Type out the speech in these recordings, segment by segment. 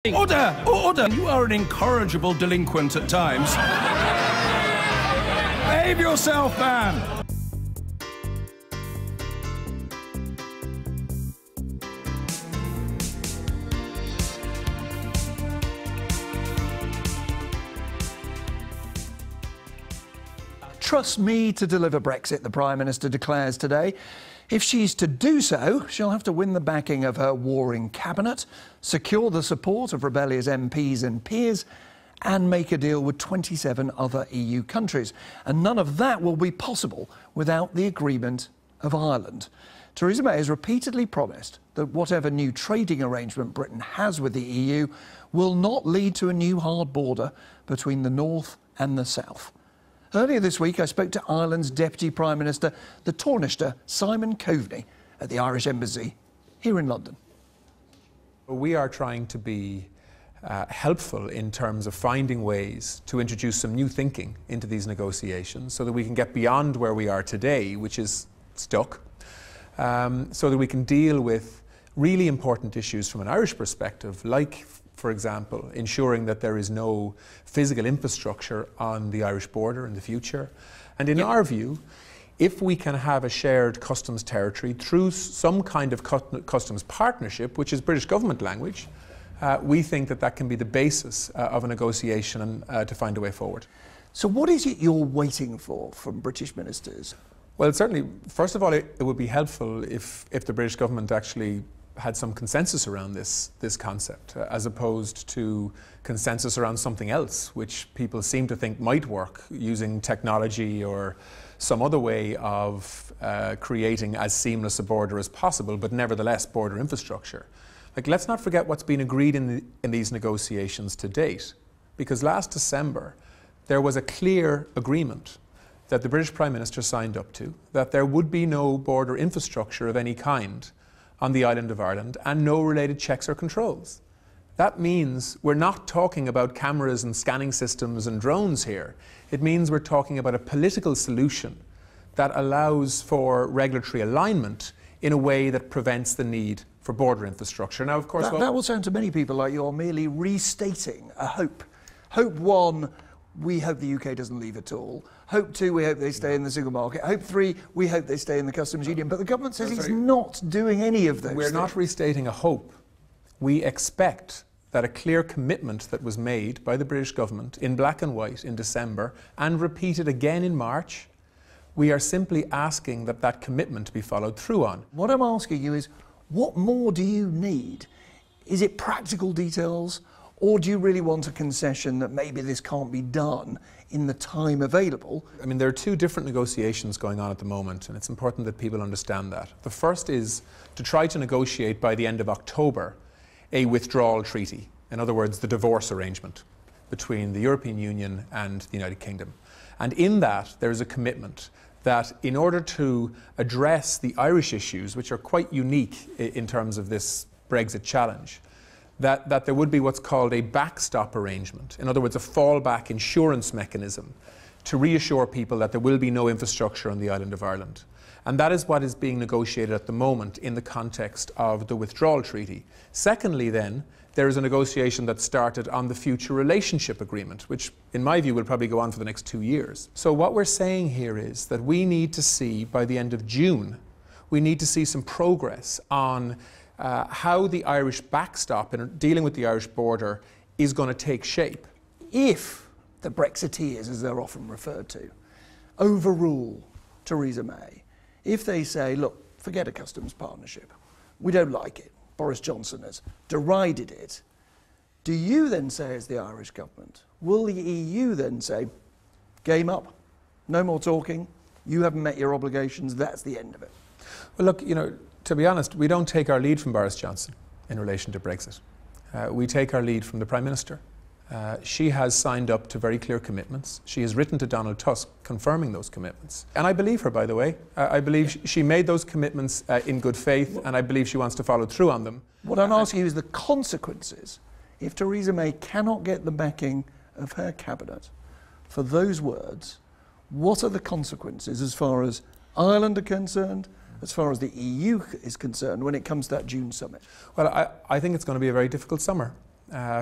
Order! Order! You are an incorrigible delinquent at times. Behave yourself, man! Trust me to deliver Brexit, the Prime Minister declares today. If she's to do so, she'll have to win the backing of her warring cabinet, secure the support of rebellious MPs and peers, and make a deal with 27 other EU countries. And none of that will be possible without the agreement of Ireland. Theresa May has repeatedly promised that whatever new trading arrangement Britain has with the EU will not lead to a new hard border between the north and the south. Earlier this week, I spoke to Ireland's Deputy Prime Minister, the Taoiseach Simon Coveney, at the Irish Embassy here in London. We are trying to be helpful in terms of finding ways to introduce some new thinking into these negotiations so that we can get beyond where we are today, which is stuck, so that we can deal with really important issues from an Irish perspective, like, for example, ensuring that there is no physical infrastructure on the Irish border in the future. And in our view, if we can have a shared customs territory through some kind of customs partnership, which is British government language, we think that that can be the basis of a negotiation and to find a way forward. So what is it you're waiting for from British ministers? Well, certainly, first of all, it would be helpful if the British government actually had some consensus around this concept, as opposed to consensus around something else, which people seem to think might work using technology or some other way of creating as seamless a border as possible, but nevertheless border infrastructure. Like, let's not forget what's been agreed in these negotiations to date, because last December there was a clear agreement that the British Prime Minister signed up to, that there would be no border infrastructure of any kind on the island of Ireland and no related checks or controls. That means we're not talking about cameras and scanning systems and drones here. It means we're talking about a political solution that allows for regulatory alignment in a way that prevents the need for border infrastructure. Now, of course, that will sound to many people like you're merely restating a hope. Hope one, we hope the UK doesn't leave at all. Hope two, we hope they stay in the single market. Hope three, we hope they stay in the customs union. But the government says it's not doing any of those We're not restating a hope. We expect that a clear commitment that was made by the British government in black and white in December and repeated again in March, we are simply asking that that commitment be followed through on. What I'm asking you is, what more do you need? Is it practical details? Or do you really want a concession that maybe this can't be done in the time available? I mean, there are two different negotiations going on at the moment, and it's important that people understand that. The first is to try to negotiate by the end of October a withdrawal treaty. In other words, the divorce arrangement between the European Union and the United Kingdom. And in that, there is a commitment that in order to address the Irish issues, which are quite unique in terms of this Brexit challenge, that there would be what's called a backstop arrangement. In other words, a fallback insurance mechanism to reassure people that there will be no infrastructure on the island of Ireland. And that is what is being negotiated at the moment in the context of the withdrawal treaty. Secondly, then, there is a negotiation that started on the future relationship agreement, which in my view will probably go on for the next 2 years. So what we're saying here is that we need to see, by the end of June, we need to see some progress on how the Irish backstop in dealing with the Irish border is going to take shape. If the Brexiteers, as they're often referred to, overrule Theresa May, if they say, look, forget a customs partnership, we don't like it, Boris Johnson has derided it, do you then say, as the Irish government, will the EU then say, game up, no more talking, you haven't met your obligations, that's the end of it? Well, look, you know, to be honest, we don't take our lead from Boris Johnson in relation to Brexit. We take our lead from the Prime Minister. She has signed up to very clear commitments. She has written to Donald Tusk confirming those commitments. And I believe her, by the way. I believe she made those commitments in good faith, and I believe she wants to follow through on them. What I'm asking you is the consequences. If Theresa May cannot get the backing of her cabinet for those words, what are the consequences as far as Ireland are concerned, as far as the EU is concerned, when it comes to that June summit? Well, I think it's going to be a very difficult summer.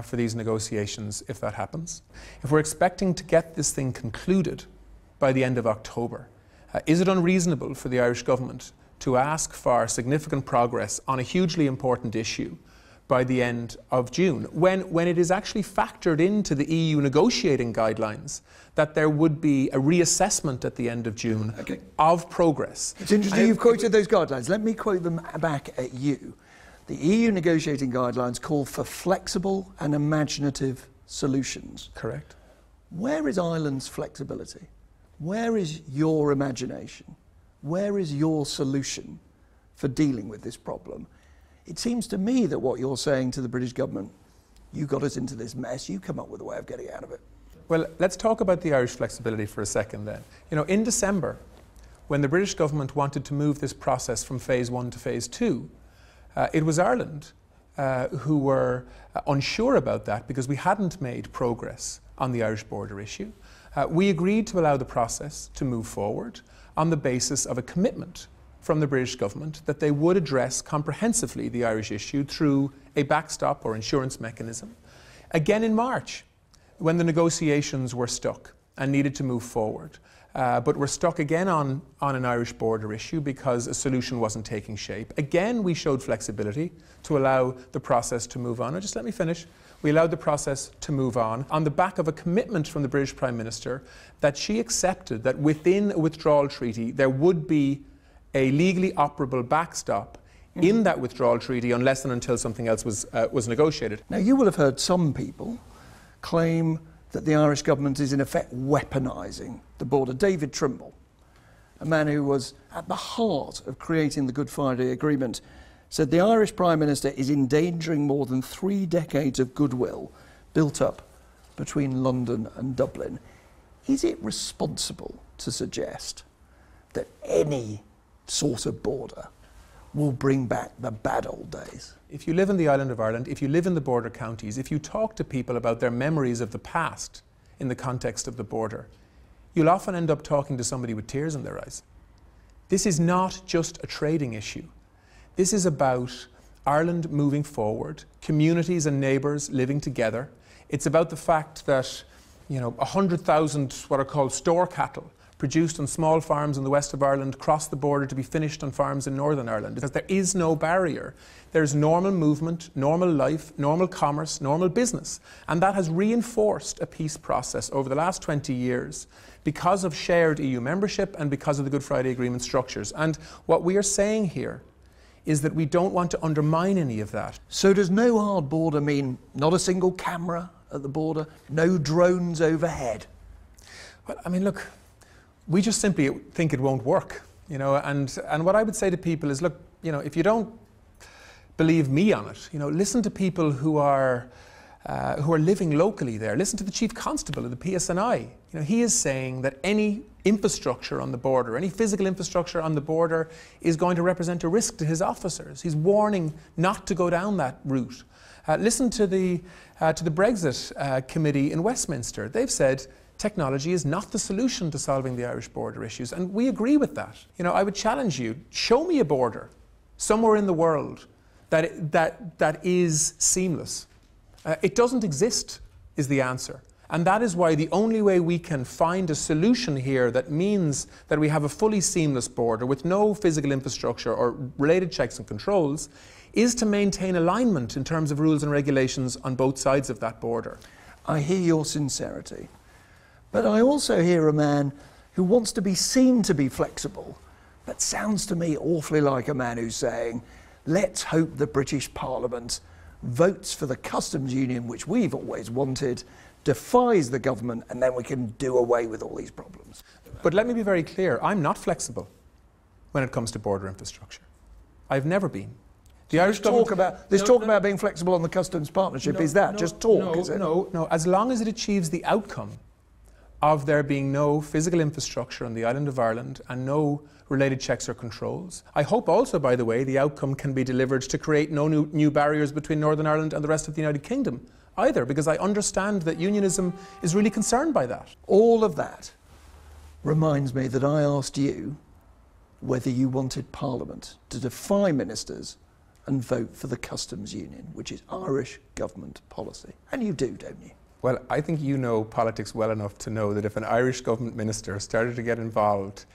for these negotiations if that happens. If we're expecting to get this thing concluded by the end of October, is it unreasonable for the Irish government to ask for significant progress on a hugely important issue by the end of June, when it is actually factored into the EU negotiating guidelines that there would be a reassessment at the end of June of progress? It's interesting you've quoted those guidelines. Let me quote them back at you. The EU negotiating guidelines call for flexible and imaginative solutions. Correct. Where is Ireland's flexibility? Where is your imagination? Where is your solution for dealing with this problem? It seems to me that what you're saying to the British government, you got us into this mess, you come up with a way of getting out of it. Well, let's talk about the Irish flexibility for a second then. You know, in December, when the British government wanted to move this process from phase 1 to phase 2, it was Ireland who were unsure about that because we hadn't made progress on the Irish border issue. We agreed to allow the process to move forward on the basis of a commitment from the British government that they would address comprehensively the Irish issue through a backstop or insurance mechanism. Again in March, when the negotiations were stuck and needed to move forward, but were stuck again on an Irish border issue because a solution wasn't taking shape. Again, we showed flexibility to allow the process to move on. And just let me finish. We allowed the process to move on the back of a commitment from the British Prime Minister that she accepted that within a withdrawal treaty there would be a legally operable backstop in that withdrawal treaty unless and until something else was negotiated. Now, you will have heard some people claim that the Irish government is in effect weaponising the border. David Trimble, a man who was at the heart of creating the Good Friday Agreement, said the Irish Prime Minister is endangering more than 3 decades of goodwill built up between London and Dublin. Is it responsible to suggest that any sort of border will bring back the bad old days? If you live in the island of Ireland, if you live in the border counties, if you talk to people about their memories of the past in the context of the border, you'll often end up talking to somebody with tears in their eyes. This is not just a trading issue. This is about Ireland moving forward, communities and neighbours living together. It's about the fact that, 100,000 what are called store cattle produced on small farms in the west of Ireland cross the border to be finished on farms in Northern Ireland, because there is no barrier. There's normal movement, normal life, normal commerce, normal business, and that has reinforced a peace process over the last 20 years because of shared EU membership and because of the Good Friday Agreement structures. And what we are saying here is that we don't want to undermine any of that. So does no hard border mean not a single camera at the border, no drones overhead? Well, I mean, look, we just simply think it won't work, and what I would say to people is, look, if you don't believe me on it, listen to people who are living locally there. Listen to the Chief Constable of the PSNI. He is saying that any infrastructure on the border, any physical infrastructure on the border is going to represent a risk to his officers. He's warning not to go down that route. Listen to the Brexit committee in Westminster. They've said technology is not the solution to solving the Irish border issues, and we agree with that. I would challenge you, show me a border somewhere in the world that is seamless. It doesn't exist, is the answer. And that is why the only way we can find a solution here that means that we have a fully seamless border with no physical infrastructure or related checks and controls is to maintain alignment in terms of rules and regulations on both sides of that border. I hear your sincerity, but I also hear a man who wants to be seen to be flexible, but sounds to me awfully like a man who's saying, let's hope the British Parliament votes for the customs union, which we've always wanted, defies the government, and then we can do away with all these problems. But let me be very clear, I'm not flexible when it comes to border infrastructure. I've never been. The Irish talk about being flexible on the customs partnership, is that just talk, is it? No, as long as it achieves the outcome of there being no physical infrastructure on the island of Ireland and no related checks or controls. I hope also, by the way, the outcome can be delivered to create no new barriers between Northern Ireland and the rest of the United Kingdom either, because I understand that unionism is really concerned by that. All of that reminds me that I asked you whether you wanted Parliament to defy ministers and vote for the customs union, which is Irish government policy? And you do, don't you? Well, I think you know politics well enough to know that if an Irish government minister started to get involved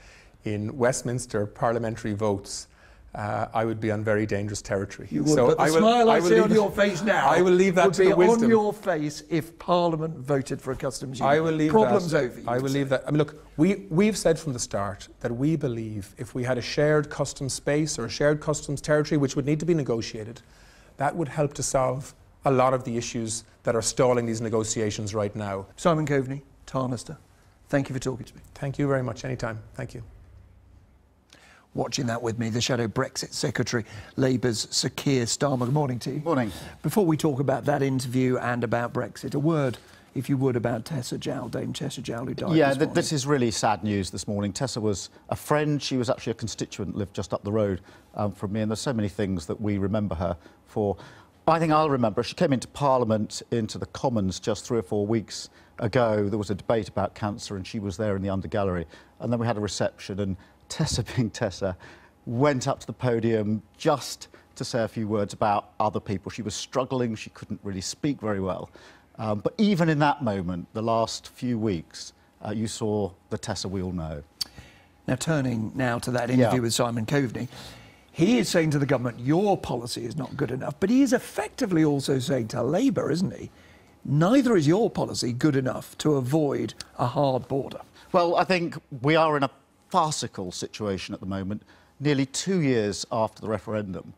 in Westminster parliamentary votes, I would be on very dangerous territory. You would, so but the smile I see on your face now I will leave that would to be the wisdom. on your face if Parliament voted for a customs union. I will leave Problems that. over. I will leave that. I mean, look, we've said from the start that we believe if we had a shared customs space or a shared customs territory, which would need to be negotiated, that would help to solve a lot of the issues that are stalling these negotiations right now. Simon Coveney, Tarnister, thank you for talking to me. Thank you very much. Anytime. Thank you. Watching that with me, the Shadow Brexit Secretary, Labour's Sir Keir Starmer. Good morning to you. Morning. Before we talk about that interview and about Brexit, a word, if you would, about Tessa Jowell, Dame Tessa Jowell, who died this morning. This is really sad news this morning. Tessa was a friend. She was actually a constituent, lived just up the road from me, and there's so many things that we remember her for. I think I'll remember. She came into Parliament, into the Commons, just 3 or 4 weeks ago. There was a debate about cancer, and she was there in the under gallery. And then we had a reception, and Tessa, being Tessa, went up to the podium just to say a few words about other people. She was struggling. She couldn't really speak very well. But even in that moment, the last few weeks, you saw the Tessa we all know. Now, turning now to that interview with Simon Coveney, he is saying to the government, your policy is not good enough, but he is effectively also saying to Labour, isn't he, neither is your policy good enough to avoid a hard border. Well, I think we are in a farcical situation at the moment. Nearly 2 years after the referendum,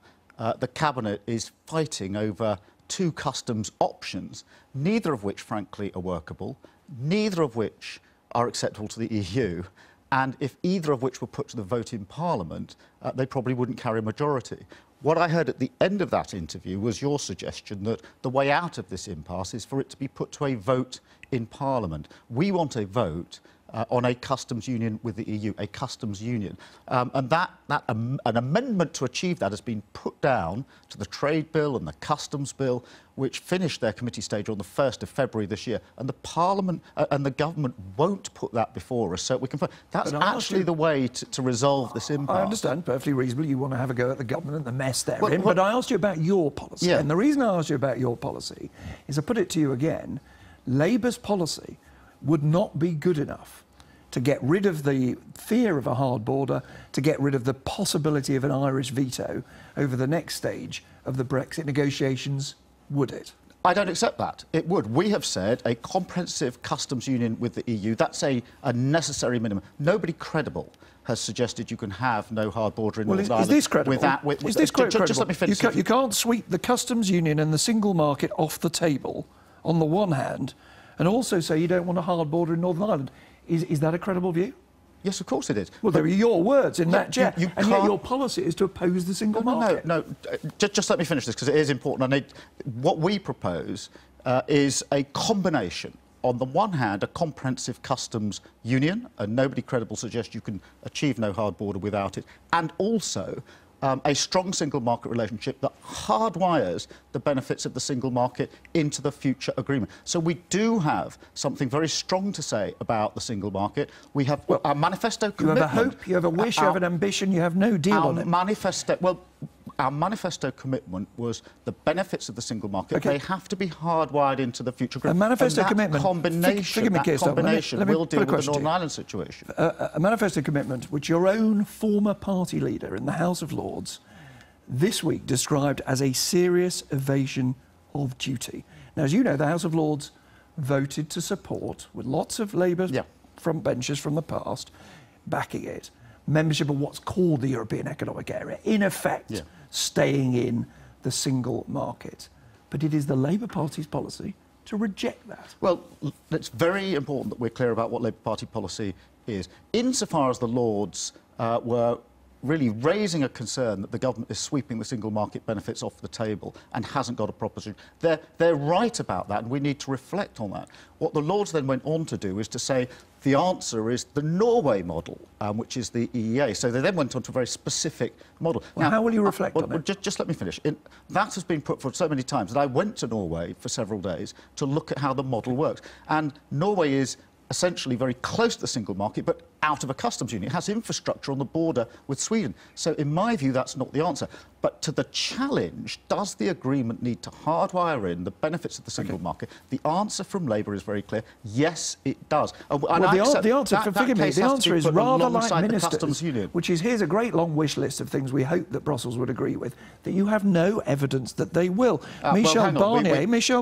the Cabinet is fighting over 2 customs options, neither of which, frankly, are workable, neither of which are acceptable to the EU, and if either of which were put to the vote in Parliament, they probably wouldn't carry a majority. What I heard at the end of that interview was your suggestion that the way out of this impasse is for it to be put to a vote in Parliament. We want a vote on a customs union with the EU, a customs union. And an amendment to achieve that has been put down to the trade bill and the customs bill, which finished their committee stage on the 1st of February this year. And the Parliament and the government won't put that before us. So we can. That's actually the way to resolve this impasse. I understand, perfectly reasonable. You want to have a go at the government and the mess they're in. But I asked you about your policy. Yeah. And the reason I asked you about your policy is, I put it to you again, Labour's policy would not be good enough to get rid of the fear of a hard border, to get rid of the possibility of an Irish veto over the next stage of the Brexit negotiations, would it? I don't accept that. It would. We have said a comprehensive customs union with the EU. That's a necessary minimum. Nobody credible has suggested you can have no hard border in Northern Ireland. Is this credible? Is this credible? Just let me finish. You can't sweep the customs union and the single market off the table on the one hand, and also say you don't want a hard border in Northern Ireland. Is that a credible view? Yes, of course it is. Well, there are your words in that chair, and yet your policy is to oppose the single market. No. Just let me finish this, because it is important. What we propose is a combination. On the one hand, a comprehensive customs union, and nobody credible suggests you can achieve no hard border without it, and also a strong single market relationship that hardwires the benefits of the single market into the future agreement. So we do have something very strong to say about the single market. We have our manifesto commitment. You have a hope, you have a wish, you have an ambition, you have no deal on it. Our manifesto commitment was the benefits of the single market. Okay. They have to be hardwired into the future agreement. A manifesto commitment. Combination will deal with the Northern Ireland situation. A manifesto commitment which your own former party leader in the House of Lords this week described as a serious evasion of duty. Now, as you know, the House of Lords voted to support, with lots of Labour front benches from the past backing it, membership of what's called the European Economic Area, in effect staying in the single market. But it is the Labour Party's policy to reject that. Well, it's very important that we're clear about what Labour Party policy is. Insofar as the Lords were really raising a concern that the government is sweeping the single market benefits off the table and hasn't got a proposition. They're right about that, and we need to reflect on that. What the Lords then went on to do is to say the answer is the Norway model, which is the EEA. So they then went on to a very specific model. Well, now, how will you reflect on it? Just let me finish. That has been put forward so many times that I went to Norway for several days to look at how the model works. And Norway is essentially very close to the single market, but out of a customs union. It has infrastructure on the border with Sweden. So, in my view, that's not the answer. But to the challenge, does the agreement need to hardwire in the benefits of the single market? The answer from Labour is very clear. Yes, it does. Well, the answer, forgive me, the answer is rather like Ministers, which is here's a great long wish list of things we hope that Brussels would agree with, that you have no evidence that they will. Michel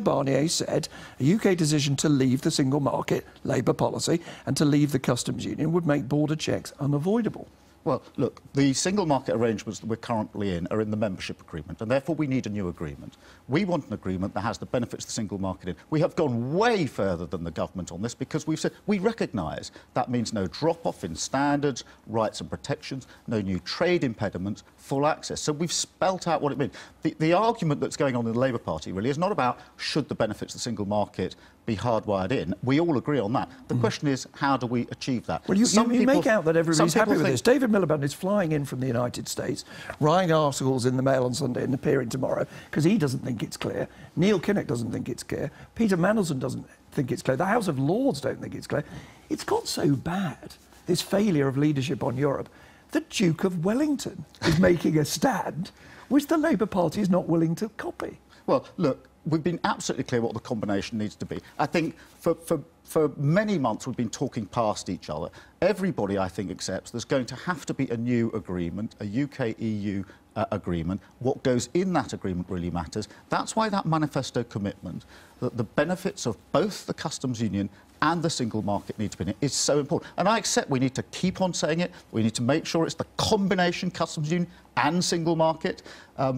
Barnier said a UK decision to leave the single market, Labour policy, and to leave the customs union would make border checks unavoidable. Well, look, the single market arrangements that we're currently in are in the membership agreement, and therefore we need a new agreement. We want an agreement that has the benefits of the single market in. We have gone way further than the government on this because we've said we recognise that means no drop-off in standards, rights and protections, no new trade impediments, full access. So we've spelt out what it means. The argument that's going on in the Labour Party really is not about should the benefits of the single market be hardwired in. We all agree on that. The question is, how do we achieve that? Well, you make out that everybody's happy with this. David Miliband is flying in from the United States, writing articles in the Mail on Sunday and appearing tomorrow because he doesn't think it's clear. Neil Kinnock doesn't think it's clear. Peter Mandelson doesn't think it's clear. The House of Lords don't think it's clear. It's got so bad, this failure of leadership on Europe, the Duke of Wellington is making a stand which the Labour Party is not willing to copy. Well, look, we've been absolutely clear what the combination needs to be. I think for many months we've been talking past each other. Everybody, I think, accepts there's going to have to be a new agreement, a UK-EU agreement. What goes in that agreement really matters. That's why that manifesto commitment, that the benefits of both the customs union and the single market need to be in it, is so important. And I accept we need to keep on saying it. We need to make sure it's the combination customs union and single market,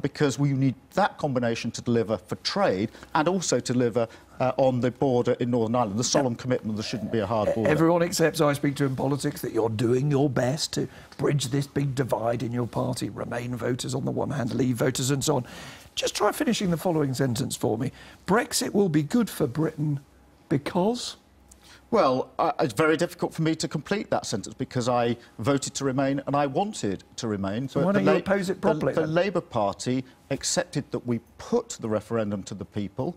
because we need that combination to deliver for trade and also to deliver on the border in Northern Ireland, the solemn commitment there shouldn't be a hard border. Everyone accepts, I speak to in politics, that you're doing your best to bridge this big divide in your party, Remain voters on the one hand, Leave voters and so on. Just try finishing the following sentence for me. Brexit will be good for Britain because... Well, it's very difficult for me to complete that sentence because I voted to remain and I wanted to remain. So why don't you oppose it properly? The Labour Party accepted that we put the referendum to the people.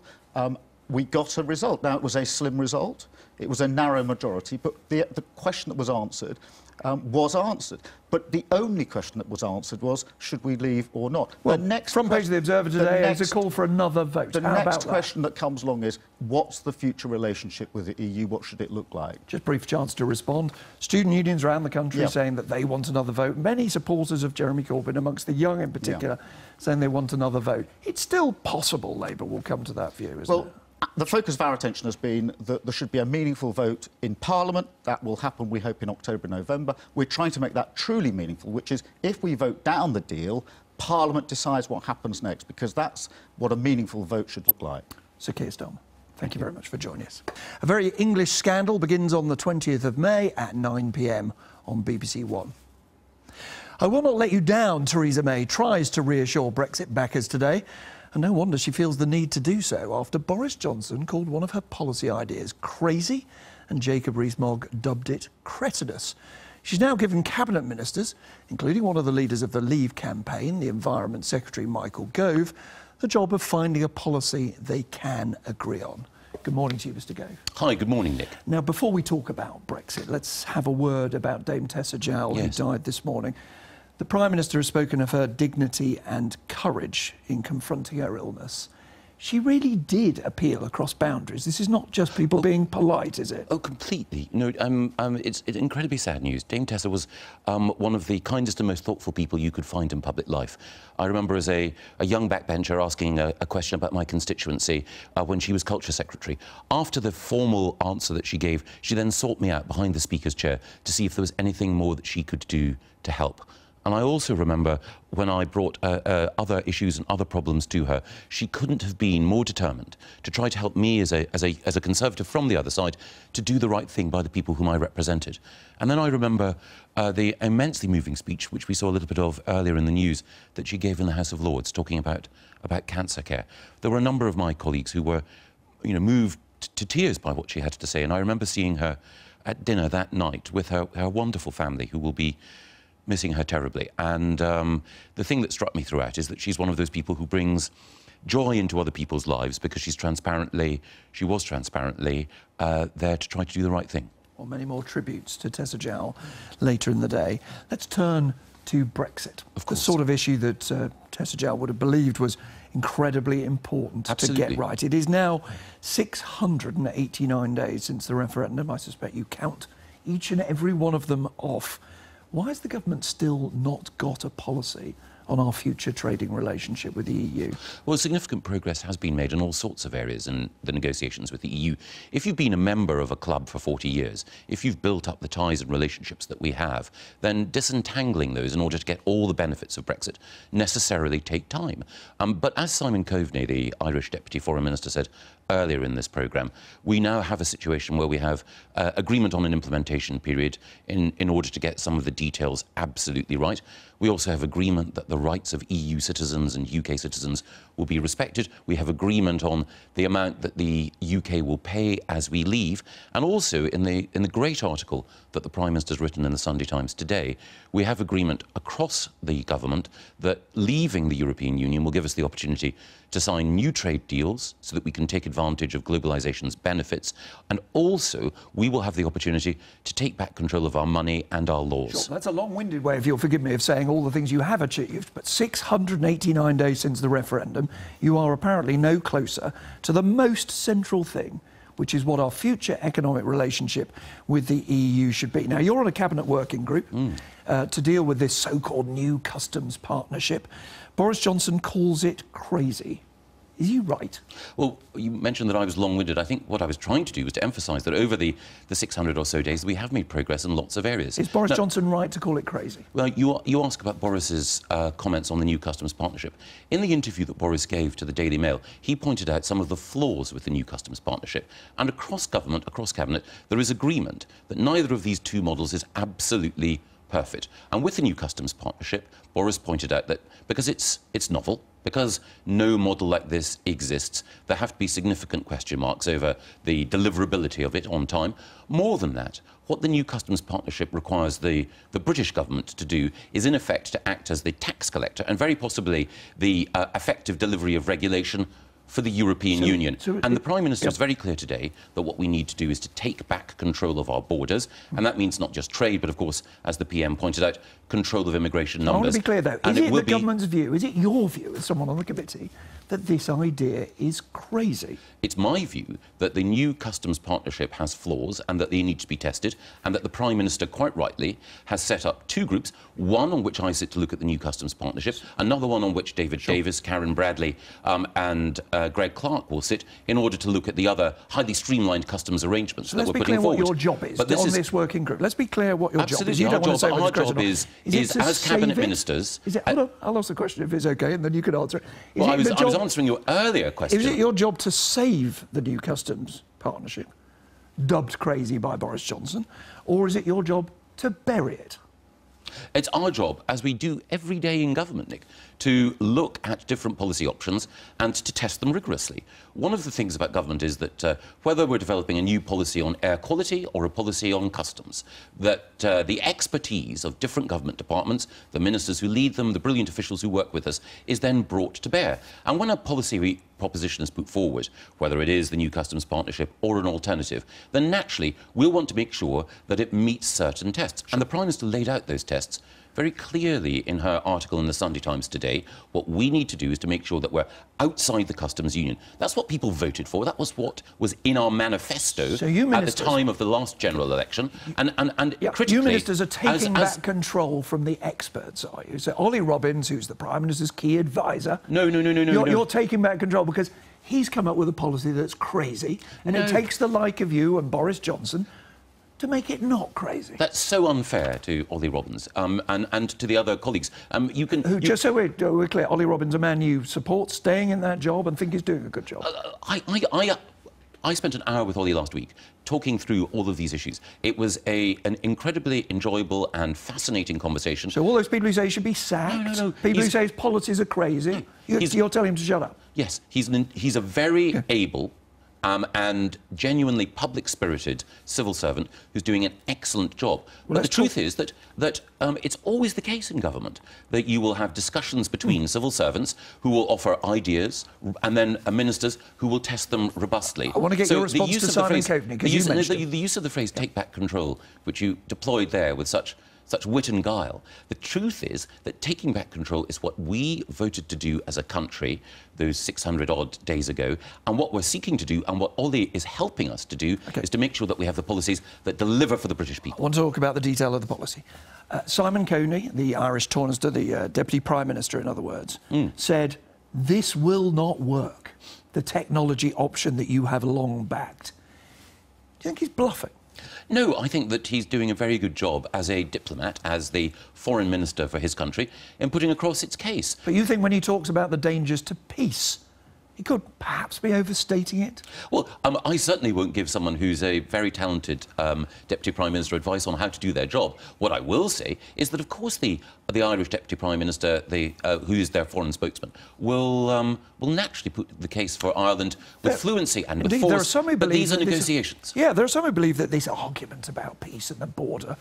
We got a result. Now, it was a slim result. It was a narrow majority, but the question that was answered. But the only question that was answered was, should we leave or not? Well, the next front page of the Observer today is a call for another vote. The next question that comes along is, what's the future relationship with the EU? What should it look like? Just brief chance to respond. Student unions around the country saying that they want another vote. Many supporters of Jeremy Corbyn, amongst the young in particular, saying they want another vote. It's still possible Labour will come to that view, isn't it? The focus of our attention has been that there should be a meaningful vote in Parliament. That will happen, we hope, in October, November. We're trying to make that truly meaningful, which is if we vote down the deal, Parliament decides what happens next, because that's what a meaningful vote should look like. Sir Keir Starmer, thank you very much for joining us. A very English scandal begins on the 20th of May at 9 p.m. on BBC One. I will not let you down, Theresa May tries to reassure Brexit backers today. And no wonder she feels the need to do so after Boris Johnson called one of her policy ideas crazy and Jacob Rees-Mogg dubbed it cretinous. She's now given cabinet ministers, including one of the leaders of the Leave campaign, the Environment Secretary Michael Gove, the job of finding a policy they can agree on. Good morning to you, Mr Gove. Hi, good morning, Nick. Now, before we talk about Brexit, let's have a word about Dame Tessa Jowell, who died this morning. The Prime Minister has spoken of her dignity and courage in confronting her illness. She really did appeal across boundaries. This is not just people being polite, is it? Oh, completely. No, it's incredibly sad news. Dame Tessa was one of the kindest and most thoughtful people you could find in public life. I remember as a young backbencher asking a question about my constituency when she was Culture Secretary. After the formal answer that she gave, she then sought me out behind the Speaker's chair to see if there was anything more that she could do to help. And I also remember when I brought other issues and other problems to her, she couldn't have been more determined to try to help me as a Conservative from the other side to do the right thing by the people whom I represented. And then I remember the immensely moving speech, which we saw a little bit of earlier in the news, that she gave in the House of Lords, talking about cancer care. There were a number of my colleagues who were, moved to tears by what she had to say. And I remember seeing her at dinner that night with her wonderful family, who will be missing her terribly. And the thing that struck me throughout is that she's one of those people who brings joy into other people's lives because she was transparently there to try to do the right thing. Well, many more tributes to Tessa Jowell later in the day. Let's turn to Brexit. Of course. The sort of issue that Tessa Jowell would have believed was incredibly important Absolutely. to get right. It is now 689 days since the referendum. I suspect you count each and every one of them off. Why has the government still not got a policy on our future trading relationship with the EU? Well, significant progress has been made in all sorts of areas in the negotiations with the EU. If you've been a member of a club for 40 years, if you've built up the ties and relationships that we have, then disentangling those in order to get all the benefits of Brexit necessarily take time. But as Simon Coveney, the Irish Deputy Foreign Minister, said earlier in this programme, we now have a situation where we have agreement on an implementation period in order to get some of the details absolutely right. We also have agreement that the rights of EU citizens and UK citizens will be respected. We have agreement on the amount that the UK will pay as we leave. And also, in the great article that the Prime Minister has written in the Sunday Times today, we have agreement across the government that leaving the European Union will give us the opportunity to sign new trade deals so that we can take advantage of globalisation's benefits. And also, we will have the opportunity to take back control of our money and our laws. Sure, that's a long-winded way, if you'll forgive me, of saying all the things you have achieved. But 689 days since the referendum, you are apparently no closer to the most central thing, which is what our future economic relationship with the EU should be. Now, you're on a cabinet working group to deal with this so-called new customs partnership. Boris Johnson calls it crazy. Is he right? Well, you mentioned that I was long-winded. I think what I was trying to do was to emphasise that over the 600 or so days, we have made progress in lots of areas. Is Boris Johnson right to call it crazy? Well, you ask about Boris's comments on the new customs partnership. In the interview that Boris gave to the Daily Mail, he pointed out some of the flaws with the new customs partnership. And across government, across cabinet, there is agreement that neither of these two models is absolutely perfect. And with the new customs partnership, Boris pointed out that because it's novel, because no model like this exists, there have to be significant question marks over the deliverability of it on time. More than that, what the new customs partnership requires the British government to do is, in effect, to act as the tax collector and very possibly the effective delivery of regulation for the European Union. And the Prime Minister is very clear today that what we need to do is to take back control of our borders. And that means not just trade, but, of course, as the PM pointed out, control of immigration numbers. I want to be clear, though. Is it the government's view, is it your view, as someone on the committee, that this idea is crazy? It's my view that the new customs partnership has flaws and that they need to be tested, and that the Prime Minister, quite rightly, has set up two groups, one on which I sit to look at the new customs partnership, another one on which David Davis, Karen Bradley and Greg Clark will sit in order to look at the other highly streamlined customs arrangements that we're putting forward. Let's be clear what your job is on this working group. Let's be clear what your job is. Our job is as cabinet ministers. I'll ask the question if it's OK, and then you can answer it. Well, I was answering your earlier question. Is it your job to save the new customs partnership, dubbed crazy by Boris Johnson, or is it your job to bury it? It's our job, as we do every day in government, Nick, to look at different policy options and to test them rigorously. One of the things about government is that whether we're developing a new policy on air quality or a policy on customs, that the expertise of different government departments, the ministers who lead them, the brilliant officials who work with us, is then brought to bear. And when a policy proposition is put forward, whether it is the new customs partnership or an alternative, then naturally we'll want to make sure that it meets certain tests. And the Prime Minister laid out those tests very clearly in her article in the Sunday Times today. What we need to do is to make sure that we're outside the customs union. That's what people voted for. That was what was in our manifesto at the time of the last general election. And critically, you ministers are taking back control from the experts, are you? So Ollie Robbins, who's the Prime Minister's key advisor... No. You're taking back control because he's come up with a policy that's crazy, and it takes the like of you and Boris Johnson to make it not crazy. That's so unfair to Ollie Robbins and to the other colleagues. Just so we're clear, Ollie Robbins, a man you support staying in that job and think he's doing a good job. I spent an hour with Ollie last week talking through all of these issues. It was an incredibly enjoyable and fascinating conversation. So all those people who say he should be sacked, people who say his policies are crazy, you're telling him to shut up? Yes, he's a very able and genuinely public-spirited civil servant who's doing an excellent job. Well, but the truth is that it's always the case in government that you will have discussions between civil servants who will offer ideas and then ministers who will test them robustly. I want to get your response to Simon Coveney, because you mentioned the use of the phrase "take back control," which you deployed there with such wit and guile. The truth is that taking back control is what we voted to do as a country those 600-odd days ago, and what we're seeking to do, and what Ollie is helping us to do, is to make sure that we have the policies that deliver for the British people. I want to talk about the detail of the policy. Simon Coveney, the Irish Taoiseach, the Deputy Prime Minister, in other words, said, this will not work, the technology option that you have long backed. Do you think he's bluffing? No, I think that he's doing a very good job as a diplomat, as the foreign minister for his country, in putting across its case. But you think when he talks about the dangers to peace, he could perhaps be overstating it? Well, I certainly won't give someone who's a very talented Deputy Prime Minister advice on how to do their job. What I will say is that, of course, the Irish Deputy Prime Minister, who is their foreign spokesman, will naturally put the case for Ireland with fluency and with force. There are some who but believe these are negotiations. Yeah, there are some who believe that this argument about peace and the border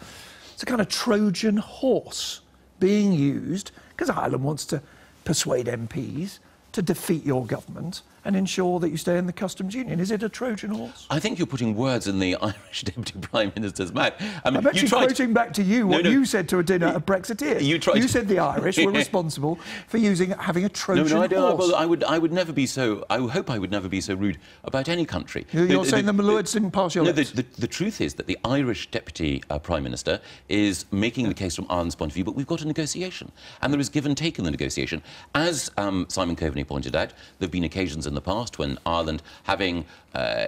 is a kind of Trojan horse being used because Ireland wants to persuade MPs to defeat your government and ensure that you stay in the customs union. Is it a Trojan horse? I think you're putting words in the Irish Deputy Prime Minister's mouth. I'm actually quoting back to you what you said to a dinner of Brexiteers. You said the Irish were responsible for having a Trojan horse. I would never be so. I hope I would never be so rude about any country. You're saying the Lords didn't pass your lips. The truth is that the Irish Deputy Prime Minister is making the case from Ireland's point of view, but we've got a negotiation, and there is give and take in the negotiation. As Simon Coveney pointed out, there have been occasions in the past when Ireland, having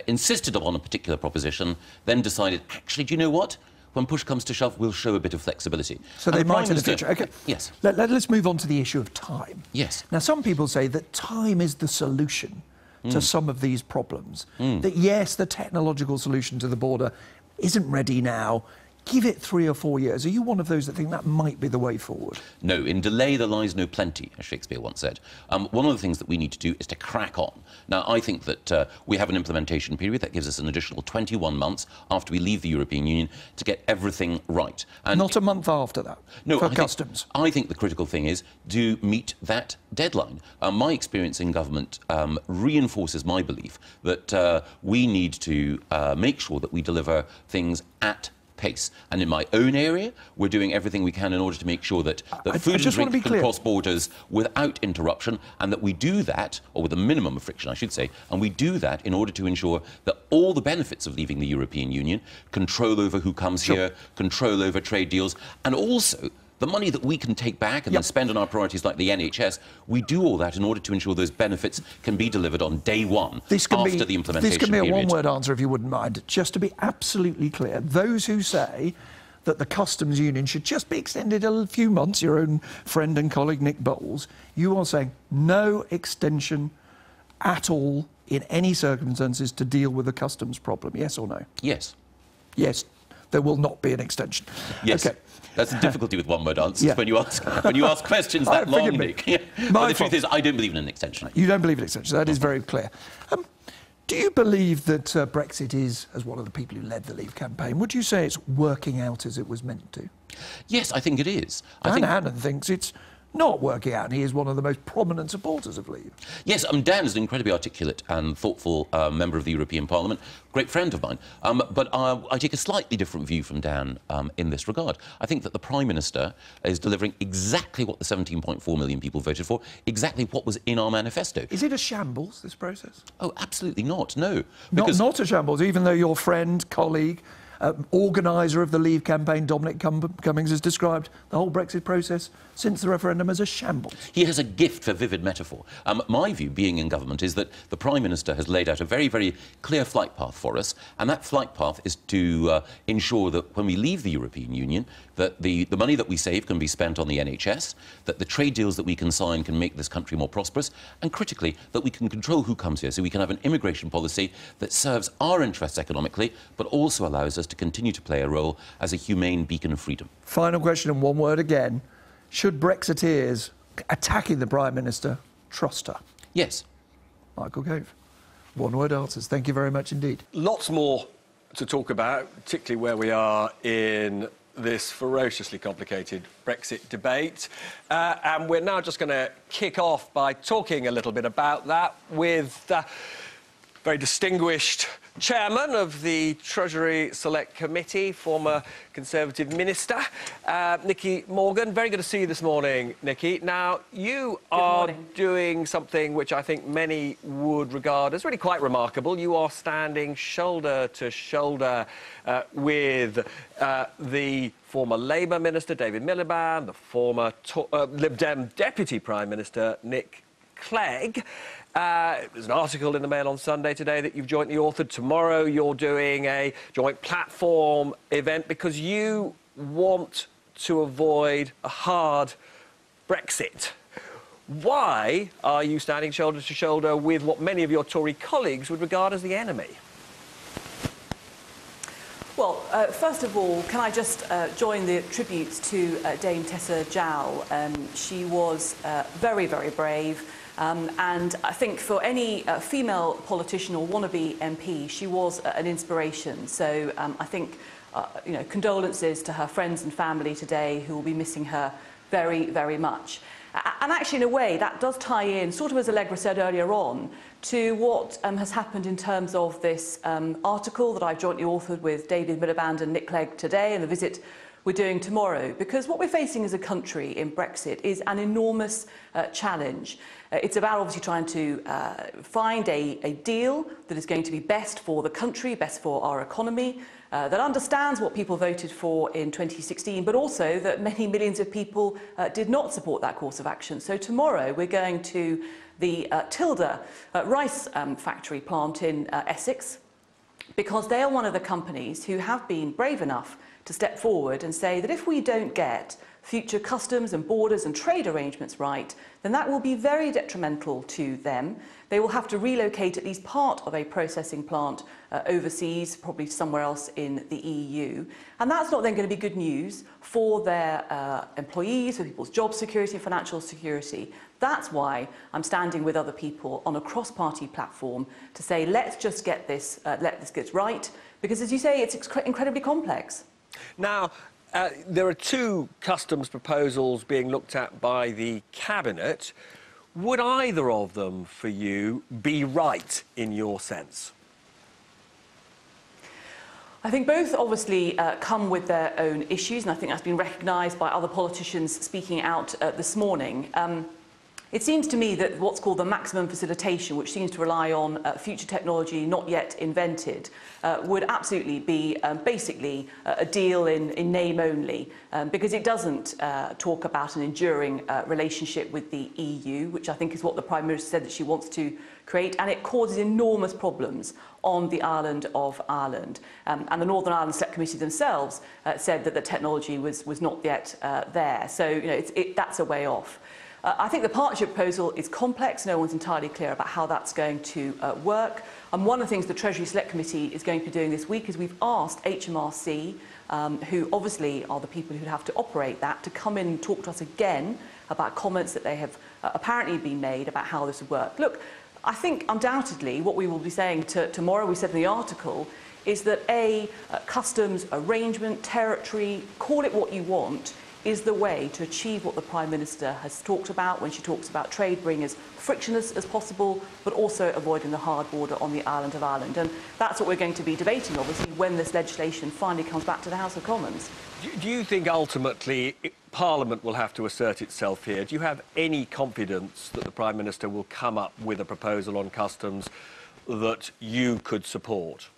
insisted upon a particular proposition, then decided, actually, do you know what? When push comes to shove, we'll show a bit of flexibility. So they might in the future. OK. Yes. Let's move on to the issue of time. Yes. Now, some people say that time is the solution to some of these problems. That, yes, the technological solution to the border isn't ready now. Give it 3 or 4 years. Are you one of those that think that might be the way forward? No, in delay there lies no plenty, as Shakespeare once said. One of the things that we need to do is to crack on. Now, I think that we have an implementation period that gives us an additional 21 months after we leave the European Union to get everything right. And not a month after that, for customs? I think the critical thing is to meet that deadline. My experience in government reinforces my belief that we need to make sure that we deliver things at pace. And in my own area, we're doing everything we can in order to make sure that food and drink can cross borders without interruption, and that we do that, or with a minimum of friction, I should say, and we do that in order to ensure that all the benefits of leaving the European Union, control over who comes here, control over trade deals, and also the money that we can take back and then spend on our priorities like the NHS, we do all that in order to ensure those benefits can be delivered on day one after the implementation period. This can be a one-word answer, if you wouldn't mind. Just to be absolutely clear, those who say that the customs union should just be extended a few months, your own friend and colleague Nick Bowles, you are saying no extension at all in any circumstances to deal with the customs problem, yes or no? Yes. Yes, there will not be an extension. Yes. Okay. That's the difficulty with one-word answers when you ask questions that long, Nick. But the truth is, I don't believe in an extension. You don't believe in an extension. That is very clear. Do you believe that Brexit is, as one of the people who led the Leave campaign, would you say it's working out as it was meant to? Yes, I think it is. Dan Hannan thinks it's not working out, and he is one of the most prominent supporters of Leave. Yes, Dan is an incredibly articulate and thoughtful member of the European Parliament, great friend of mine. But I take a slightly different view from Dan in this regard. I think that the Prime Minister is delivering exactly what the 17.4 million people voted for, exactly what was in our manifesto. Is it a shambles, this process? Oh, absolutely not, no. Not a shambles, even though your friend, colleague, organiser of the Leave campaign, Dominic Cummings, has described the whole Brexit process since the referendum as a shambles. He has a gift for vivid metaphor. My view, being in government, is that the Prime Minister has laid out a very, very clear flight path for us, and that flight path is to ensure that when we leave the European Union, that the money that we save can be spent on the NHS, that the trade deals that we can sign can make this country more prosperous, and critically, that we can control who comes here, so we can have an immigration policy that serves our interests economically, but also allows us to continue to play a role as a humane beacon of freedom. Final question in one word again. Should Brexiteers attacking the Prime Minister trust her? Yes. Michael Gove. One-word answers. Thank you very much indeed. Lots more to talk about, particularly where we are in this ferociously complicated Brexit debate. And we're now just going to kick off by talking a little bit about that with very distinguished chairman of the Treasury Select Committee, former Conservative Minister, Nicky Morgan. Very good to see you this morning, Nicky. Now, you are doing something which I think many would regard as really quite remarkable. You are standing shoulder to shoulder with the former Labour Minister, David Miliband, the former Lib Dem Deputy Prime Minister, Nick Clegg. There's an article in the Mail on Sunday today that you've jointly authored. Tomorrow you're doing a joint platform event because you want to avoid a hard Brexit. Why are you standing shoulder to shoulder with what many of your Tory colleagues would regard as the enemy? Well, first of all, can I just join the tributes to Dame Tessa Jowell. She was very, very brave. And I think for any female politician or wannabe MP, she was an inspiration. So I think, you know, condolences to her friends and family today who will be missing her very, very much. And actually, in a way, that does tie in, sort of as Allegra said earlier on, to what has happened in terms of this article that I've jointly authored with David Miliband and Nick Clegg today and the visit we're doing tomorrow. Because what we're facing as a country in Brexit is an enormous challenge. It's about obviously trying to find a deal that is going to be best for the country, best for our economy, that understands what people voted for in 2016, but also that many millions of people did not support that course of action. So tomorrow we're going to the Tilda rice factory plant in Essex, because they are one of the companies who have been brave enough to step forward and say that if we don't get future customs and borders and trade arrangements right, then that will be very detrimental to them. They will have to relocate at least part of a processing plant overseas, probably somewhere else in the EU. And that's not then going to be good news for their employees, for people's job security and financial security. That's why I'm standing with other people on a cross-party platform to say, let's just get this, let this get right. Because as you say, it's incredibly complex. Now, there are two customs proposals being looked at by the Cabinet. Would either of them, for you, be right in your sense? I think both obviously come with their own issues, and I think that's been recognised by other politicians speaking out this morning. It seems to me that what's called the maximum facilitation, which seems to rely on future technology not yet invented, would absolutely be basically a deal in name only, because it doesn't talk about an enduring relationship with the EU, which I think is what the Prime Minister said that she wants to create, and it causes enormous problems on the island of Ireland. And the Northern Ireland Select Committee themselves said that the technology was not yet there. So, you know, that's a way off. I think the partnership proposal is complex. No one's entirely clear about how that's going to work. And one of the things the Treasury Select Committee is going to be doing this week is we've asked HMRC, who obviously are the people who'd have to operate that, to come in and talk to us again about comments that they have apparently been made about how this would work. Look, I think undoubtedly what we will be saying tomorrow, we said in the article, is that a customs arrangement, territory, call it what you want, is the way to achieve what the Prime Minister has talked about when she talks about trade being as frictionless as possible, but also avoiding the hard border on the island of Ireland. And that's what we're going to be debating, obviously, when this legislation finally comes back to the House of Commons. Do you think ultimately Parliament will have to assert itself here? Do you have any confidence that the Prime Minister will come up with a proposal on customs that you could support?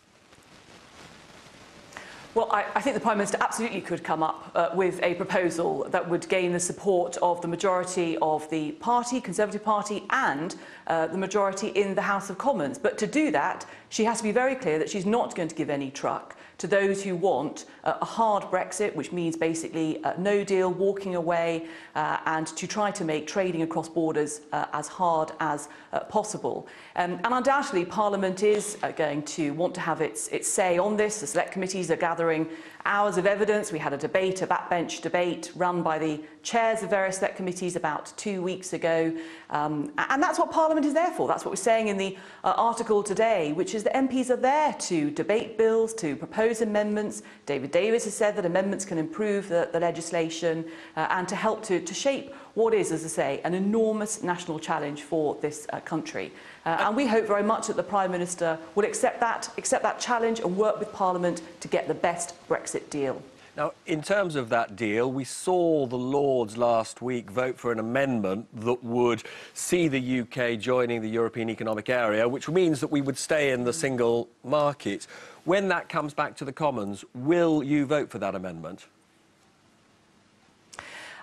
Well, I think the Prime Minister absolutely could come up with a proposal that would gain the support of the majority of the party, Conservative Party, and the majority in the House of Commons. But to do that, she has to be very clear that she's not going to give any truck to those who want a hard Brexit, which means basically no deal, walking away, and to try to make trading across borders as hard as possible. And undoubtedly, Parliament is going to want to have its say on this. The select committees are gathering gathering hours of evidence. We had a debate, a backbench debate, run by the chairs of various select committees about 2 weeks ago. And that's what Parliament is there for. That's what we're saying in the article today, which is that MPs are there to debate bills, to propose amendments. David Davis has said that amendments can improve the legislation and to help to shape what is, as I say, an enormous national challenge for this country. And we hope very much that the Prime Minister will accept that challenge and work with Parliament to get the best Brexit deal. Now, in terms of that deal, we saw the Lords last week vote for an amendment that would see the UK joining the European Economic Area, which means that we would stay in the single market. When that comes back to the Commons, will you vote for that amendment?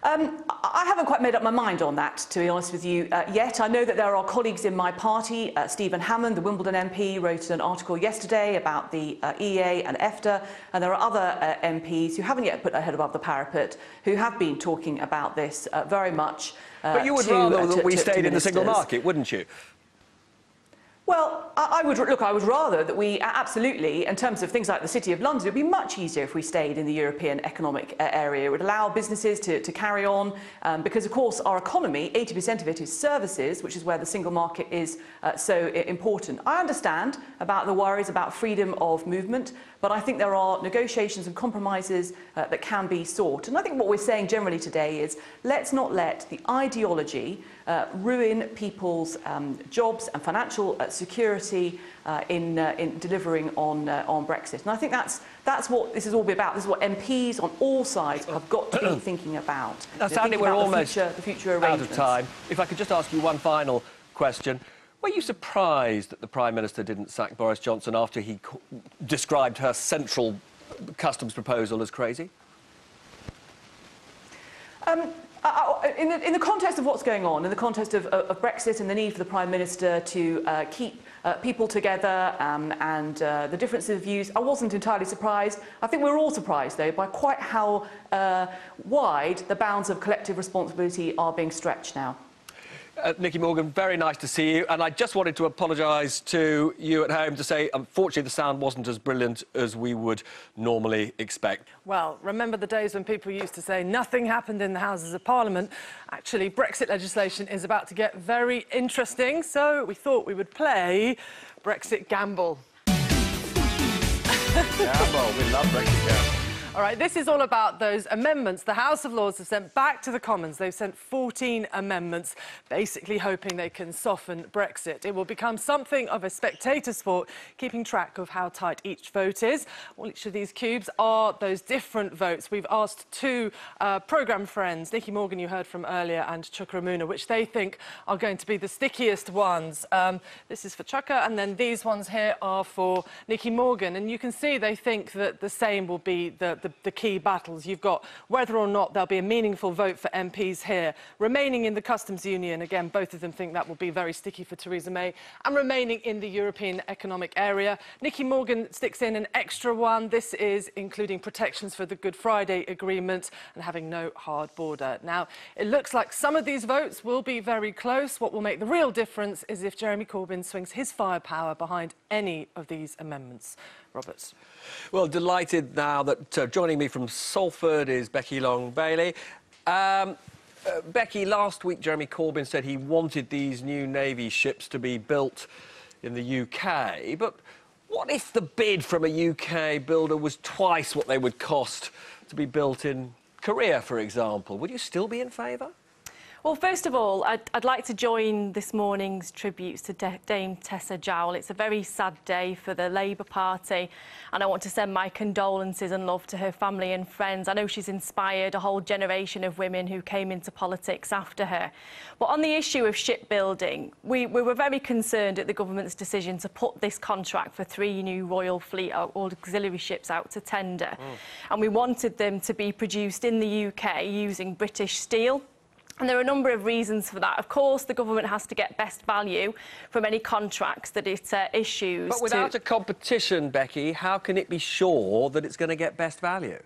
I haven't quite made up my mind on that, to be honest with you, yet. I know that there are colleagues in my party. Stephen Hammond, the Wimbledon MP, wrote an article yesterday about the EA and EFTA, and there are other MPs who haven't yet put their head above the parapet who have been talking about this very much. But you would rather that we stayed in the single market, wouldn't you? Well, I would rather that we absolutely, in terms of things like the City of London, it would be much easier if we stayed in the European Economic Area. It would allow businesses to carry on, because, of course, our economy, 80% of it is services, which is where the single market is so important. I understand about the worries about freedom of movement, but I think there are negotiations and compromises that can be sought. And I think what we're saying generally today is let's not let the ideology ruin people's jobs and financial security in delivering on Brexit. And I think that's what this is all about. This is what MPs on all sides have got to be thinking about. Now, Sandy, we're almost the future out of time. If I could just ask you one final question. Were you surprised that the Prime Minister didn't sack Boris Johnson after he described her central customs proposal as crazy? In the context of what's going on, in the context of Brexit and the need for the Prime Minister to keep people together and the differences of views, I wasn't entirely surprised. I think we're all surprised, though, by quite how wide the bounds of collective responsibility are being stretched now. Nicky Morgan, very nice to see you. And I just wanted to apologise to you at home to say, unfortunately, the sound wasn't as brilliant as we would normally expect. Well, remember the days when people used to say nothing happened in the Houses of Parliament? Actually, Brexit legislation is about to get very interesting, so we thought we would play Brexit Gamble. Gamble, we love Brexit Gamble. All right, this is all about those amendments the House of Lords have sent back to the Commons. They've sent 14 amendments, basically hoping they can soften Brexit. It will become something of a spectator sport, keeping track of how tight each vote is. All each of these cubes are those different votes. We've asked two programme friends, Nicky Morgan, you heard from earlier, and Chuka Umunna, which they think are going to be the stickiest ones. This is for Chuka, and then these ones here are for Nicky Morgan. And you can see they think that the same will be the key battles. You've got whether or not there'll be a meaningful vote for MPs here, remaining in the customs union. Again, both of them think that will be very sticky for Theresa May, and remaining in the European Economic Area. Nicky Morgan sticks in an extra one. This is including protections for the Good Friday Agreement and having no hard border. Now, it looks like some of these votes will be very close. What will make the real difference is if Jeremy Corbyn swings his firepower behind any of these amendments. Roberts. Well, delighted now that joining me from Salford is Becky Long-Bailey. Becky, last week Jeremy Corbyn said he wanted these new Navy ships to be built in the UK, but what if the bid from a UK builder was twice what they would cost to be built in Korea, for example? Would you still be in favour? Well, first of all, I'd like to join this morning's tributes to Dame Tessa Jowell. It's a very sad day for the Labour Party, and I want to send my condolences and love to her family and friends. I know she's inspired a whole generation of women who came into politics after her. But on the issue of shipbuilding, we were very concerned at the government's decision to put this contract for 3 new Royal Fleet auxiliary ships out to tender. And we wanted them to be produced in the UK using British steel. And there are a number of reasons for that. Of course, the government has to get best value from any contracts that it issues. But without a competition, Becky, how can it be sure that it's going to get best value?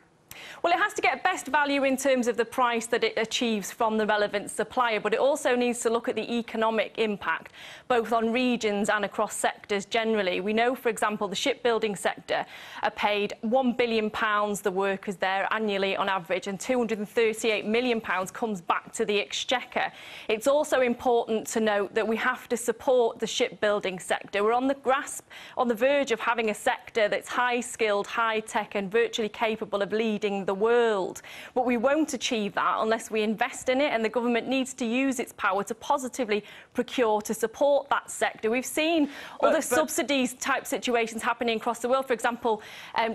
Well, it has to get best value in terms of the price that it achieves from the relevant supplier, but it also needs to look at the economic impact, both on regions and across sectors generally. We know, for example, the shipbuilding sector are paid £1 billion, the workers there, annually on average, and £238 million comes back to the exchequer. It's also important to note that we have to support the shipbuilding sector. We're on the verge of having a sector that's high-skilled, high-tech and virtually capable of leading the world. But we won't achieve that unless we invest in it, and the government needs to use its power to positively procure to support that sector. We've seen other subsidies type situations happening across the world. For example,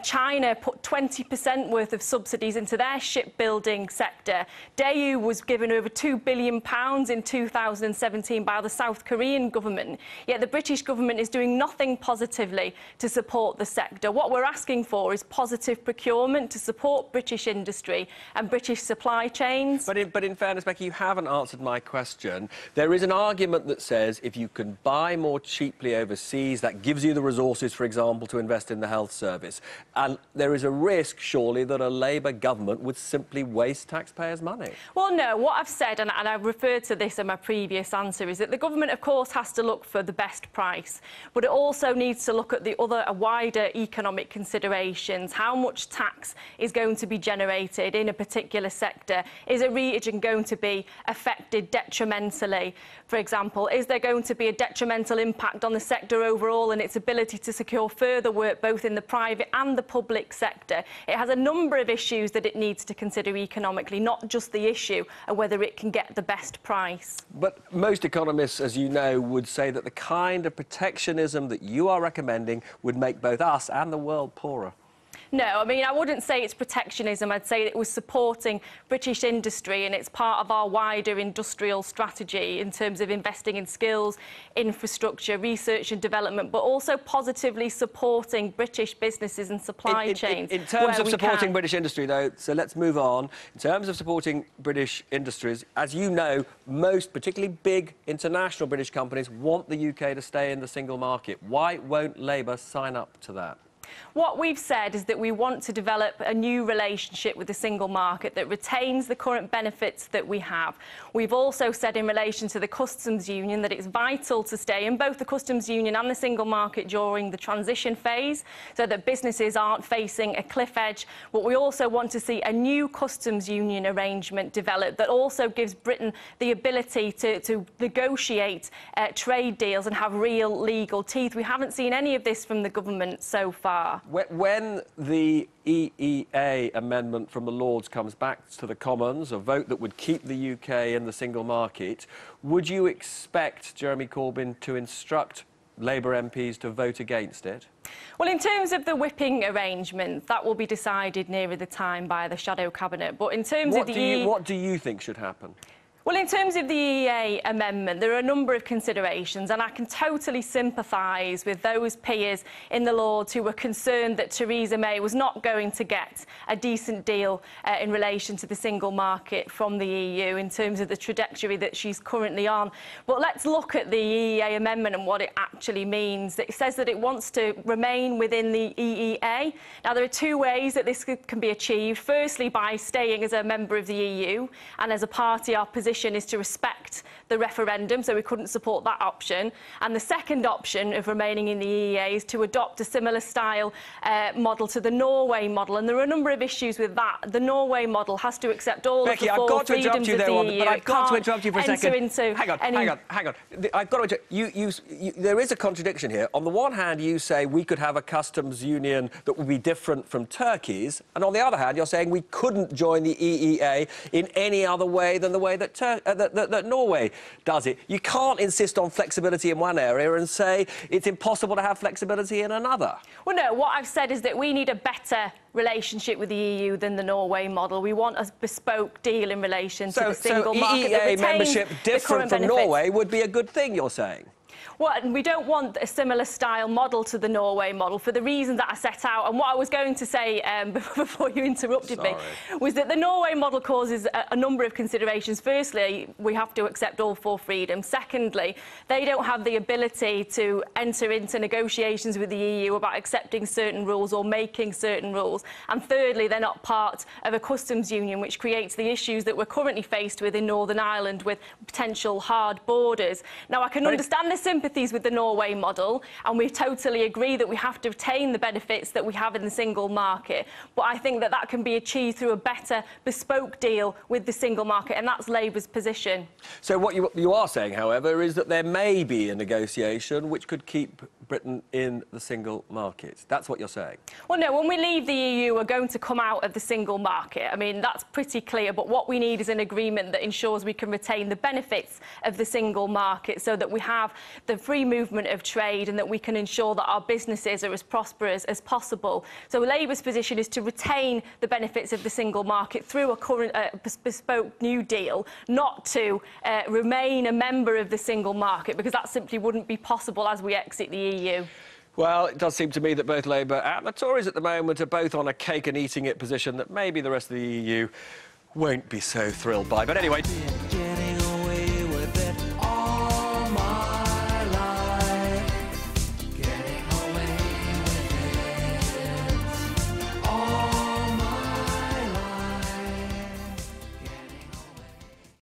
China put 20% worth of subsidies into their shipbuilding sector. Daewoo was given over £2 billion in 2017 by the South Korean government. Yet the British government is doing nothing positively to support the sector. What we're asking for is positive procurement to support British industry and British supply chains. But in fairness, Becky, you haven't answered my question. There is an argument that says if you can buy more cheaply overseas, that gives you the resources, for example, to invest in the health service. And there is a risk, surely, that a Labour government would simply waste taxpayers' money. Well, no. What I've said, and I referred to this in my previous answer, is that the government, of course, has to look for the best price, but it also needs to look at the other wider economic considerations. How much tax is going to be generated in a particular sector? Is a region going to be affected detrimentally? For example, is there going to be a detrimental impact on the sector overall and its ability to secure further work both in the private and the public sector? It has a number of issues that it needs to consider economically, not just the issue of whether it can get the best price. But most economists, as you know, would say that the kind of protectionism that you are recommending would make both us and the world poorer. No, I mean, I wouldn't say it's protectionism. I'd say it was supporting British industry, and it's part of our wider industrial strategy in terms of investing in skills, infrastructure, research and development, but also positively supporting British businesses and supply chains. In terms of supporting British industry, though, so let's move on. In terms of supporting British industries, as you know, most, particularly big international British companies, want the UK to stay in the single market. Why won't Labour sign up to that? What we've said is that we want to develop a new relationship with the single market that retains the current benefits that we have. We've also said in relation to the customs union that it's vital to stay in both the customs union and the single market during the transition phase so that businesses aren't facing a cliff edge. But we also want to see a new customs union arrangement developed that also gives Britain the ability to negotiate trade deals and have real legal teeth. We haven't seen any of this from the government so far. When the EEA amendment from the Lords comes back to the Commons, a vote that would keep the UK in the single market, would you expect Jeremy Corbyn to instruct Labour MPs to vote against it? Well, in terms of the whipping arrangement, that will be decided nearer the time by the shadow cabinet. But in terms of what do you think should happen? Well, in terms of the EEA amendment, there are a number of considerations, and I can totally sympathise with those peers in the Lords who were concerned that Theresa May was not going to get a decent deal in relation to the single market from the EU in terms of the trajectory that she's currently on. But let's look at the EEA amendment and what it actually means. It says that it wants to remain within the EEA. Now, there are two ways that this can be achieved. Firstly, by staying as a member of the EU, and as a party, our position is to respect the referendum, so we couldn't support that option. And the second option of remaining in the EEA is to adopt a similar style model to the Norway model. And there are a number of issues with that. The Norway model has to accept all Becky, of the four freedoms of the EU. But I've got to interrupt you for a second. Hang on. I've got to there is a contradiction here. On the one hand, you say we could have a customs union that would be different from Turkey's, and on the other hand, you're saying we couldn't join the EEA in any other way than the way that that Norway does it. You can't insist on flexibility in one area and say it's impossible to have flexibility in another. Well, no, what I've said is that we need a better relationship with the EU than the Norway model. We want a bespoke deal in relation to the single market. So EEA membership different from Norway would be a good thing, you're saying? Well, and we don't want a similar style model to the Norway model for the reasons that I set out. And what I was going to say before you interrupted me was that the Norway model causes a number of considerations. Firstly, we have to accept all four freedoms. Secondly, they don't have the ability to enter into negotiations with the EU about accepting certain rules or making certain rules. And thirdly, they're not part of a customs union, which creates the issues that we're currently faced with in Northern Ireland with potential hard borders. Now, I can understand the sympathies with the Norway model, and we totally agree that we have to retain the benefits that we have in the single market. But I think that that can be achieved through a better bespoke deal with the single market, and that's Labour's position. So what you are saying, however, is that there may be a negotiation which could keep Britain in the single market. That's what you're saying? Well, no, when we leave the EU, we're going to come out of the single market. I mean, that's pretty clear, but what we need is an agreement that ensures we can retain the benefits of the single market so that we have the free movement of trade and that we can ensure that our businesses are as prosperous as possible. So Labour's position is to retain the benefits of the single market through a current bespoke new deal, not to remain a member of the single market, because that simply wouldn't be possible as we exit the EU. Well, it does seem to me that both Labour and the Tories at the moment are both on a cake and eating it position that maybe the rest of the EU won't be so thrilled by. But anyway...